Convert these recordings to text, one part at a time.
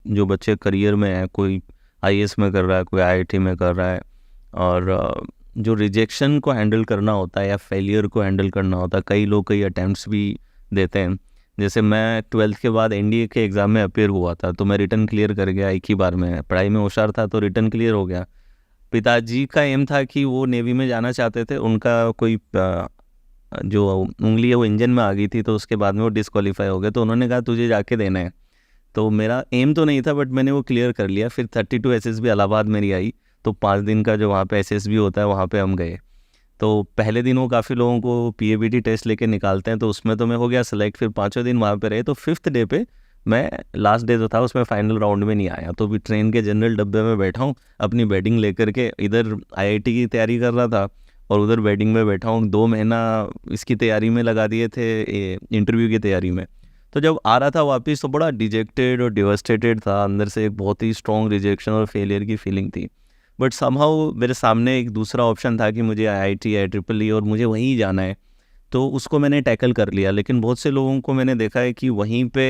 जो बच्चे करियर में हैं, कोई आईएएस में कर रहा है, कोई आईआईटी में कर रहा है, और जो रिजेक्शन को हैंडल करना होता है या फेलियर को हैंडल करना होता है, कई लोग कई अटैम्प्ट्स भी देते हैं। जैसे मैं 12th के बाद एनडीए के एग्ज़ाम में अपेयर हुआ था, तो मैं रिटर्न क्लियर कर गया एक ही बार में। पढ़ाई में होशियार था तो रिटर्न क्लियर हो गया। पिताजी का एम था कि वो नेवी में जाना चाहते थे, उनका कोई जो उंगली है वो इंजन में आ गई थी, तो उसके बाद में वो डिस्क्वालीफाई हो गए, तो उन्होंने कहा तुझे जाके देना है। तो मेरा एम तो नहीं था, बट मैंने वो क्लियर कर लिया। फिर 32 एसएसबी इलाहाबाद मेरी आई, तो 5 दिन का जो वहाँ पे एसएसबी होता है वहाँ पे हम गए। तो पहले दिन वो काफ़ी लोगों को पीएबीटी टेस्ट लेके निकालते हैं, तो उसमें तो मैं हो गया सेलेक्ट। फिर 5वें दिन वहाँ पे रहे, तो 5th डे पे मैं, लास्ट डे जो था उसमें फाइनल राउंड में नहीं आया। तो भी ट्रेन के जनरल डब्बे में बैठा हूँ अपनी बेडिंग लेकर के, इधर आईआईटी की तैयारी कर रहा था और उधर बेडिंग में बैठा हूँ। 2 महीना इसकी तैयारी में लगा दिए थे, इंटरव्यू की तैयारी में। तो जब आ रहा था वापस तो बड़ा डिजेक्टेड और डिवास्टेटेड था, अंदर से एक बहुत ही स्ट्रॉन्ग रिजेक्शन और फेलियर की फीलिंग थी। बट समहाउ मेरे सामने एक दूसरा ऑप्शन था कि मुझे आईआईटी या ट्रिपल और मुझे वहीं जाना है, तो उसको मैंने टैकल कर लिया। लेकिन बहुत से लोगों को मैंने देखा है कि वहीं पे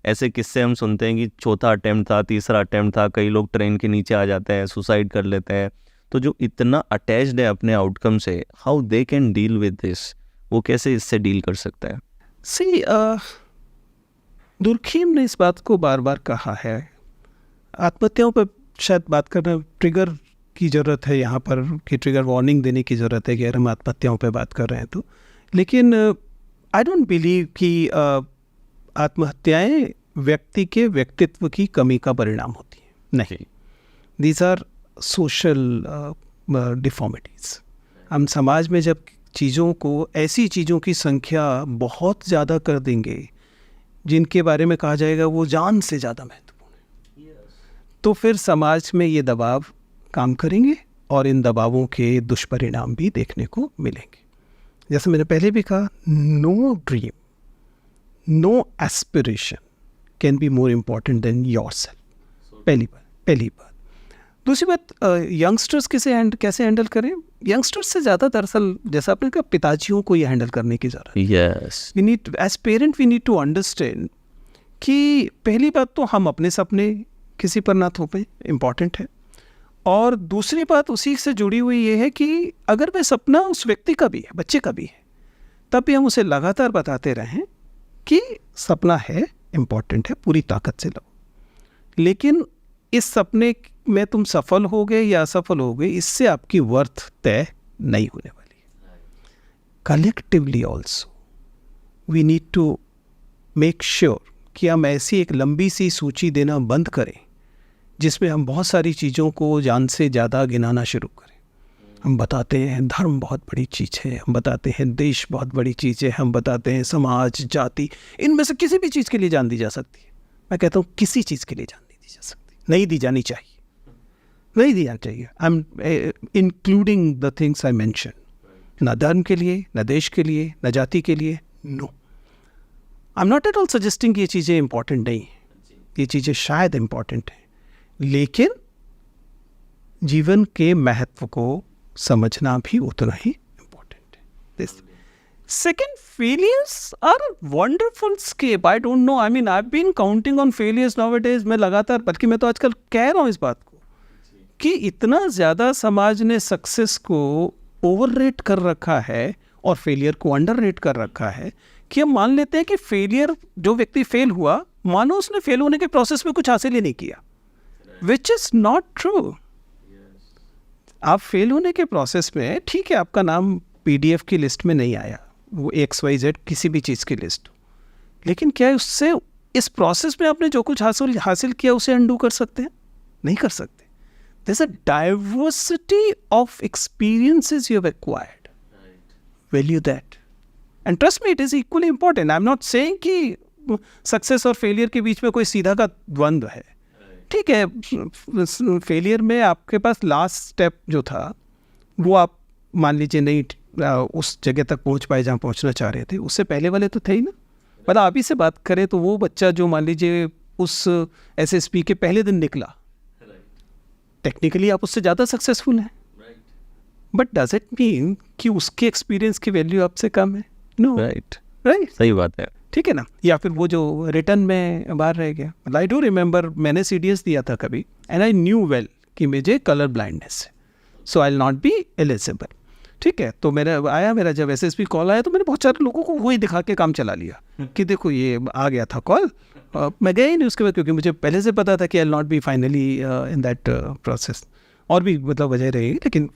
ऐसे किस्से हम सुनते हैं कि चौथा अटेम्प्ट था, तीसरा अटेम्प्ट था, कई लोग ट्रेन के नीचे आ जाते हैं, सुसाइड कर लेते हैं। तो जो इतना अटैच्ड है अपने आउटकम से, how they can deal with this, वो कैसे इससे डील कर सकता है? सी दुर्खीम ने इस बात को बार बार कहा है। आत्महत्याओं पर शायद बात करना ट्रिगर की ज़रूरत है यहाँ पर, कि ट्रिगर वार्निंग देने की ज़रूरत है कि अगर हम आत्महत्याओं पर बात कर रहे हैं तो। लेकिन आई डोंट बिलीव कि आत्महत्याएं व्यक्ति के व्यक्तित्व की कमी का परिणाम होती हैं, नहीं। These are social deformities. हम समाज में जब चीज़ों को, ऐसी चीज़ों की संख्या बहुत ज़्यादा कर देंगे जिनके बारे में कहा जाएगा वो जान से ज़्यादा महत्वपूर्ण है, तो फिर समाज में ये दबाव काम करेंगे और इन दबावों के दुष्परिणाम भी देखने को मिलेंगे। जैसे मैंने पहले भी कहा, no dream, no aspiration can be more important than yourself. पहली बात। दूसरी बात, यंगस्टर्स कैसे हैंडल करें? यंगस्टर्स से ज़्यादा दरअसल, जैसा आपने कहा, पिताजियों को ये हैंडल करने की ज़रूरत है। Yes, we need, as parent we need to understand कि पहली बात तो हम अपने सपने किसी पर ना थोपें, इम्पॉर्टेंट है। और दूसरी बात उसी से जुड़ी हुई ये है कि अगर वह सपना उस व्यक्ति का भी है, बच्चे का भी है, तब भी हम उसे लगातार बताते रहें कि सपना है, इम्पॉर्टेंट है, पूरी ताकत से लो। लेकिन इस सपने में तुम सफल हो गए या असफल हो गए, इससे आपकी वर्थ तय नहीं होने वाली है। Collectively also we need to make sure कि हम ऐसी एक लंबी सी सूची देना बंद करें जिसमें हम बहुत सारी चीज़ों को जान से ज़्यादा गिनाना शुरू करें। हम बताते हैं धर्म बहुत बड़ी चीज़ है, हम बताते हैं देश बहुत बड़ी चीज़ है, हम बताते हैं समाज, जाति, इनमें से किसी भी चीज़ के लिए जान दी जा सकती है। मैं कहता हूँ किसी चीज़ के लिए जान नहीं दी जा सकती, नहीं दी जानी चाहिए, नहीं दी जानी चाहिए। I am including the things I mention, ना धर्म के लिए, ना देश के लिए, ना जाति के लिए, no. I am not at all suggesting ये चीज़ें इंपॉर्टेंट नहीं हैं, ये चीज़ें शायद इंपॉर्टेंट हैं, लेकिन जीवन के महत्व को समझना भी उतना ही इम्पोर्टेंट है। Second, failures are wonderful escape. I don't know, I mean I have been counting on failures nowadays. मैं लगातार, बल्कि मैं तो आजकल कह रहा हूँ इस बात को कि इतना ज़्यादा समाज ने सक्सेस को ओवररेट कर रखा है और फेलियर को अंडररेट कर रखा है कि हम मान लेते हैं कि फेलियर, जो व्यक्ति फेल हुआ, मानो उसने फेल होने के प्रोसेस में कुछ हासिल ही नहीं किया, विच इज़ नॉट ट्रू। आप फेल होने के प्रोसेस में, ठीक है, आपका नाम पीडीएफ की लिस्ट में नहीं आया, वो XYZ किसी भी चीज़ की लिस्ट, लेकिन क्या उससे, इस प्रोसेस में आपने जो कुछ हासिल किया उसे अनडू कर सकते हैं? नहीं कर सकते। There's a diversity of experiences you have acquired. Value that. And trust me, it is equally important. I'm not saying कि सक्सेस और फेलियर के बीच में कोई सीधा का द्वंद्व है। ठीक है, फेलियर में आपके पास लास्ट स्टेप जो था वो आप मान लीजिए नहीं उस जगह तक पहुंच पाए जहाँ पहुंचना चाह रहे थे, उससे पहले वाले तो थे ही ना। मतलब अभी से बात करें तो वो बच्चा जो मान लीजिए उस SSP के पहले दिन निकला, टेक्निकली आप उससे ज़्यादा सक्सेसफुल हैं, बट डज इट मीन कि उसके एक्सपीरियंस की वैल्यू आपसे कम है? No, right. राइट, सही बात है। ठीक है ना। या फिर वो जो रिटर्न में बाहर रह गया, आई डू रिमेंबर मैंने CDS दिया था कभी, एंड आई न्यू वेल कि मुझे कलर ब्लाइंडनेस है, so I will not be eligible. ठीक है, तो मेरा जब SSB कॉल आया तो मैंने बहुत सारे लोगों को वही दिखा के काम चला लिया कि देखो ये आ गया था कॉल, मैं गया ही नहीं उसके बाद, क्योंकि मुझे पहले से पता था कि आई will not B finally in that process. और भी मतलब वजह रहेगी, लेकिन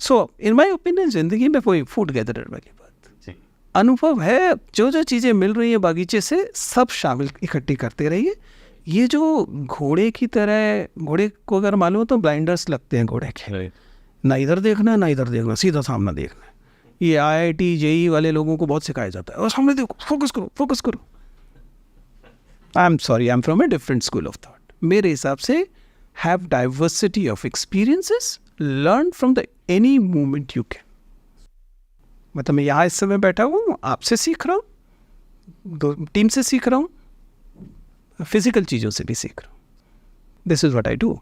सो इन माई ओपिनियन ज़िंदगी में कोई फूड गैदरर वाली बात अनुभव है। जो चीज़ें मिल रही हैं बागीचे से सब शामिल इकट्ठी करते रहिए। ये जो घोड़े की तरह, घोड़े को अगर मालूम हो तो ब्लाइंडर्स लगते हैं घोड़े के, ना इधर देखना ना इधर देखना, सीधा सामना देखना। ये IIT JEE वाले लोगों को बहुत सिखाया जाता है, और सामने देखो, फोकस करो फोकस करो। I am sorry, I am from a different school of thought. मेरे हिसाब से have diversity of experiences, learn from the any moment you can. मतलब मैं यहाँ इस समय बैठा हूँ, आपसे सीख रहा हूँ, टीम से सीख रहा हूँ, फिजिकल चीज़ों से भी सीख रहा हूँ। This is what I do.